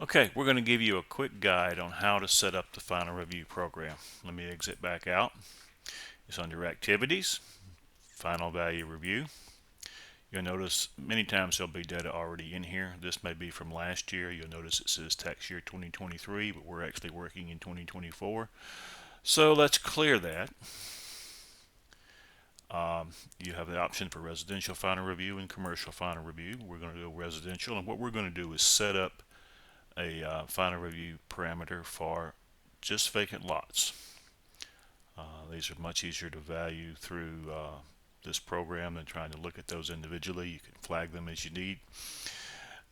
Okay, we're going to give you a quick guide on how to set up the final review program. Let me exit back out. It's under Activities, Final Value Review. You'll notice many times there'll be data already in here. This may be from last year. You'll notice it says tax year 2023, but we're actually working in 2024. So let's clear that. You have the option for residential final review and commercial final review. We're going to do residential, and what we're going to do is set up a final review parameter for just vacant lots. These are much easier to value through this program than trying to look at those individually. You can flag them as you need.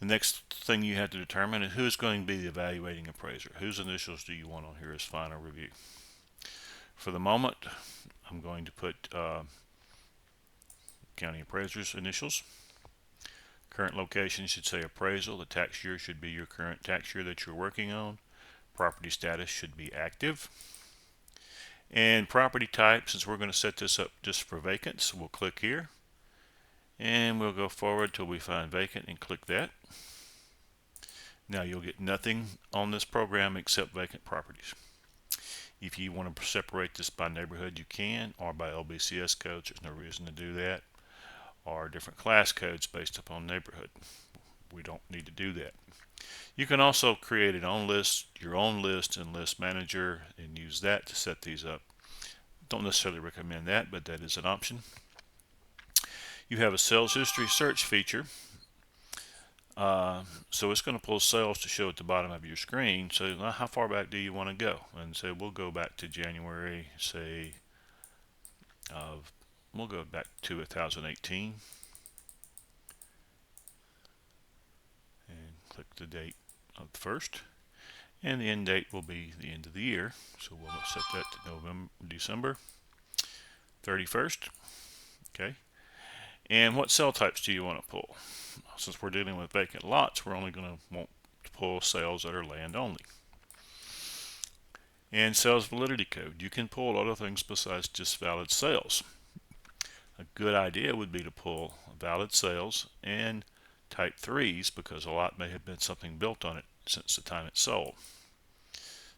The next thing you have to determine is who's going to be the evaluating appraiser. Whose initials do you want on here as final review? For the moment, I'm going to put county appraiser's initials. Current location should say appraisal. The tax year should be your current tax year that you're working on. Property status should be active. And property type, since we're going to set this up just for vacants, we'll click here. And we'll go forward till we find vacant and click that. Now you'll get nothing on this program except vacant properties. If you want to separate this by neighborhood, you can, or by LBCS codes. There's no reason to do that. Or different class codes based upon neighborhood. We don't need to do that. You can also create your own list in List Manager, and use that to set these up. Don't necessarily recommend that, but that is an option. You have a sales history search feature. So it's going to pull sales to show at the bottom of your screen. So how far back do you want to go? And so we'll go back to January, say, we'll go back to 2018. And click the date of the first. And the end date will be the end of the year. So we'll set that to December 31st. Okay. And what cell types do you want to pull? Since we're dealing with vacant lots, we're only going to want to pull sales that are land only. And sales validity code. You can pull other things besides just valid sales. A good idea would be to pull valid sales and type 3s, because a lot may have been something built on it since the time it's sold.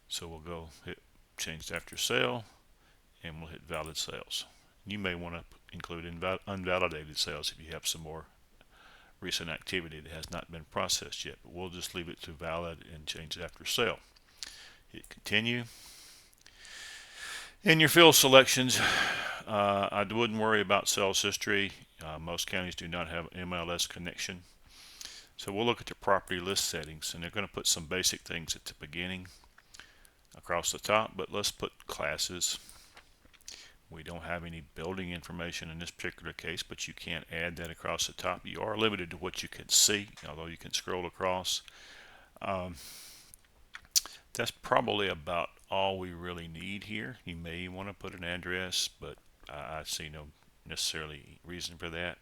So we'll go hit changed after sale, and we'll hit valid sales. You may want to include unvalidated sales if you have some more recent activity that has not been processed yet, but we'll just leave it to valid and change after sale. Hit continue. In your field selections, I wouldn't worry about sales history. Most counties do not have an MLS connection. So we'll look at the property list settings, and they're going to put some basic things at the beginning across the top, but let's put classes. We don't have any building information in this particular case, but you can't add that across the top. You are limited to what you can see, although you can scroll across. That's probably about all we really need here. You may want to put an address, but I see no necessarily reason for that.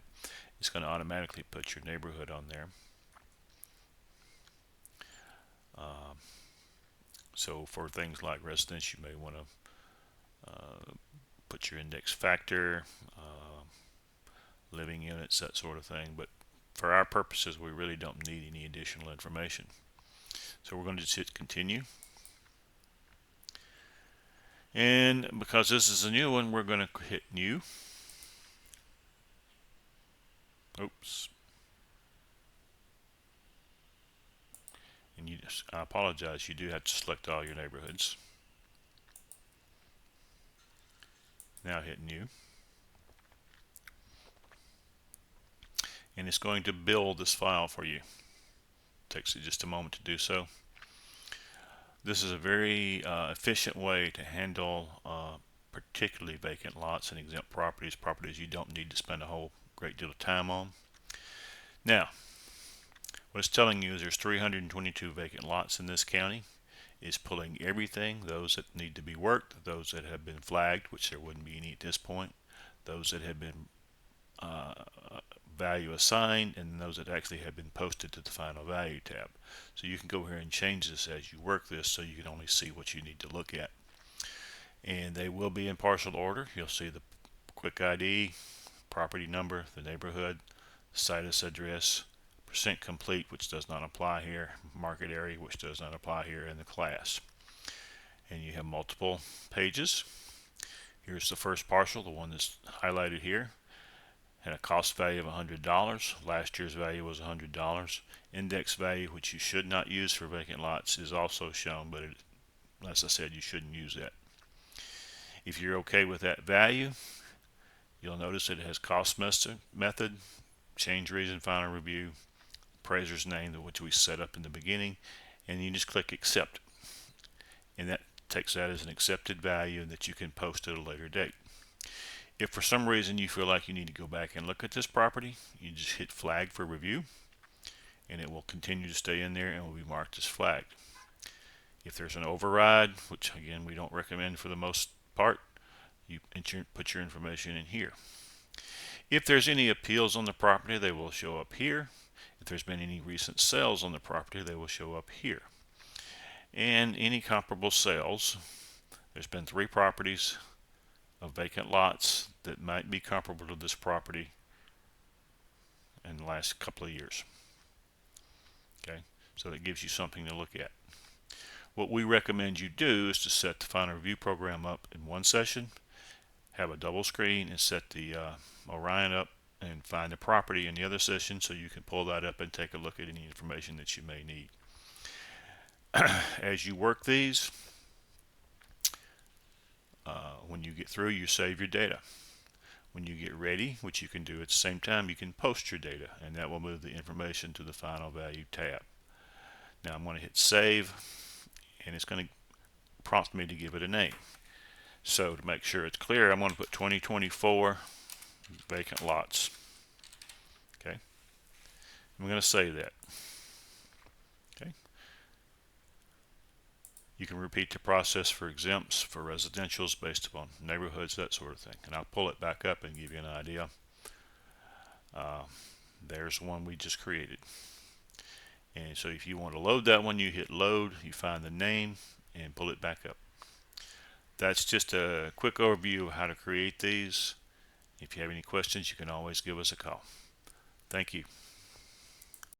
It's going to automatically put your neighborhood on there. So for things like residence, you may want to put your index factor, living units, that sort of thing. But for our purposes, we really don't need any additional information. So we're going to just hit continue. And because this is a new one, we're going to hit new. Oops. And I apologize, you do have to select all your neighborhoods. Now hit new. And it's going to build this file for you. It takes it just a moment to do so. This is a very efficient way to handle particularly vacant lots and exempt properties you don't need to spend a whole great deal of time on. Now, what it's telling you is there's 322 vacant lots in this county. It's pulling everything, those that need to be worked, those that have been flagged, which there wouldn't be any at this point, those that have been value assigned, and those that actually have been posted to the final value tab. So you can go here and change this as you work this, so you can only see what you need to look at. And they will be in partial order. You'll see the quick ID, property number, the neighborhood, situs address, percent complete, which does not apply here, market area, which does not apply here in the class. And you have multiple pages. Here's the first parcel, the one that's highlighted here. Had a cost value of $100. Last year's value was $100. Index value, which you should not use for vacant lots, is also shown, but as I said, you shouldn't use that. If you're okay with that value, you'll notice that it has cost method, change reason, final review, appraiser's name, which we set up in the beginning, and you just click accept. And that takes that as an accepted value that you can post at a later date. If for some reason you feel like you need to go back and look at this property, you just hit flag for review, and it will continue to stay in there and will be marked as flagged. If there's an override, which again we don't recommend for the most part, you put your information in here. If there's any appeals on the property, they will show up here. If there's been any recent sales on the property, they will show up here. And any comparable sales, there's been 3 properties of vacant lots that might be comparable to this property in the last couple of years. Okay, so that gives you something to look at. What we recommend you do is to set the final review program up in one session, have a double screen, and set the Orion up and find the property in the other session so you can pull that up and take a look at any information that you may need. As you work these, when you get through, you save your data. When you get ready, which you can do at the same time, you can post your data, and that will move the information to the final value tab. Now I'm going to hit save, and it's going to prompt me to give it a name. So to make sure it's clear, I'm going to put 2024 vacant lots. Okay, I'm going to save that. Okay, you can repeat the process for exempts, for residentials, based upon neighborhoods, that sort of thing. And I'll pull it back up and give you an idea. There's one we just created. And so if you want to load that one, you hit load, you find the name, and pull it back up. That's just a quick overview of how to create these. If you have any questions, you can always give us a call. Thank you.